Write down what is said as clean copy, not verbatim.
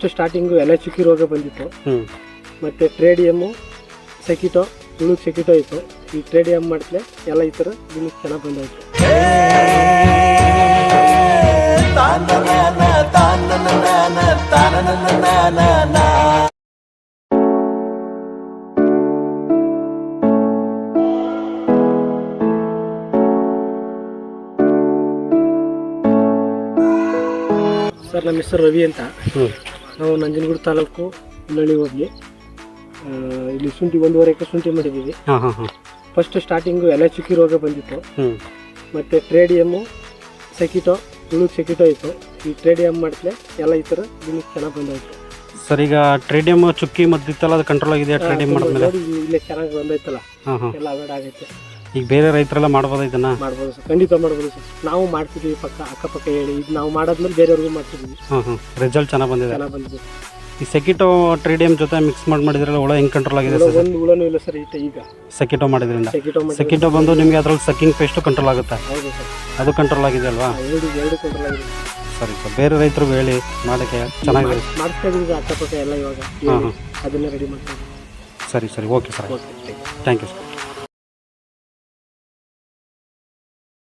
Starting ಎಲೆ ಚುಕ್ಕಿ ರೋಗ ಬಂದಿತ್ತು. ಮತ್ತು ಟ್ರೇಡಿಯಮ್ಮು ಸೆಕಿಟೋ ಹುಳು ಸೆಕಿಟೋ ಇತ್ತು. ಈ ಟ್ರೇಡಿಯಮ್ ಮಾಡಿದ್ರೆ ಎಲ್ಲ ಈ ಥರ ದಿನಕ್ಕೆ ಚೆನ್ನಾಗಿ ಬಂದಾಯಿತು. ಸರ್, ನಮ್ಮ ಹೆಸರು ರವಿ ಅಂತ. ನಾವು ನಂಜನಗೂಡು ತಾಲೂಕು ಹುಲ್ಲಳ್ಳಿ ಹೋಗಿ ಇಲ್ಲಿ ಶುಂಠಿ 1.5 ಎಕರೆ ಶುಂಠಿ ಮಾಡಿದ್ದೀವಿ. ಫಸ್ಟ್ ಸ್ಟಾರ್ಟಿಂಗು ಎಲೆ ಚುಕ್ಕಿ ರೋಗ ಬಂದಿತ್ತು. ಮತ್ತು ಟ್ರೇಡಿಯಮ್ಮು ಸೆಕಿಟೋ ಹುಳು ಸೆಕಿಟೋ ಇತ್ತು. ಈ ಟ್ರೇಡಿಯಮ್ ಮಾಡಿದ್ರೆ ಎಲ್ಲ ಈ ಥರ ದಿನಕ್ಕೆ ಚೆನ್ನಾಗಿ ಬಂದಾಯಿತು. ಸರ್, ಈಗ ಟ್ರೇಡಿಯಮ್ ಚುಕ್ಕಿ ಮದ್ದಿತ್ತಲ್ಲ, ಅದು ಕಂಟ್ರೋಲ್ ಆಗಿದೆ? ಟ್ರೇಡಿಯಮ್ ಮಾಡಿದ್ಮೇಲೆ ಇಲ್ಲೇ ಚೆನ್ನಾಗಿ ಬಂದೈತಲ್ಲ, ಎಲ್ಲ ಅವಾಯ್ಡ್ ಆಗೈತೆ. ಈಗ ಬೇರೆ ರೈತರೆಲ್ಲ ಮಾಡ್ಬೋದು, ಇದನ್ನ ಮಾಡ್ಬೋದು ಸರ್, ಖಂಡಿತ ಮಾಡ್ಬೋದು ಸರ್. ನಾವು ಮಾಡ್ತಿದ್ದೀವಿ ಅಕ್ಕಪಕ್ಕ ಹೇಳಿ. ಇದು ನಾವು ಮಾಡಾದ್ಮೇಲೆ ಬೇರೆಯವ್ರಿಗೂ ಮಾಡ್ತಿದ್ದೀವಿ. ರಿಸಲ್ಟ್ ಚೆನ್ನಾಗಿ ಬಂದಿದೆ. ಈ ಸೆಕಿಟೋ ಟ್ರೇಡಿಯಮ್ ಜೊತೆ ಮಿಕ್ಸ್ ಮಾಡಿದ್ರಲ್ಲ, ಹುಳ ಹೆಂಗೆ ಕಂಟ್ರೋಲ್ ಆಗಿದೆ ಸರ್? ಒಂದು ಹುಳನೂ ಇಲ್ಲ ಸರ್ ಈಗ ಸೆಕಿಟೋ ಮಾಡಿದ್ರಿಂದ. ಸೆಕಿಟೋ ಬಂದು ನಿಮಗೆ ಅದ್ರಲ್ಲಿ ಸಕ್ಕಿಂಗ್ ಪೇಸ್ಟು ಕಂಟ್ರೋಲ್ ಆಗುತ್ತೆ. ಹೌದು ಸರ್, ಅದು ಕಂಟ್ರೋಲ್ ಆಗಿದೆ ಅಲ್ವಾ? ಎರಡು ಕಂಟ್ರೋಲ್ ಆಗಿದೆ. ಸರಿ ಸರ್, ಬೇರೆ ರೈತರು ಹೇಳಿ ಮಾಡೋಕ್ಕೆ ಚೆನ್ನಾಗಿದೆ. ಮಾಡಿಸ್ತಾ ಇದ್ದೀವಿ ಅಕ್ಕಪಕ್ಕ ಎಲ್ಲ, ಇವಾಗ ಅದನ್ನೇ ರೆಡಿ ಮಾಡ್ತಾ ಇದ್ದೀವಿ. ಸರಿ, okay sir, thank you sir.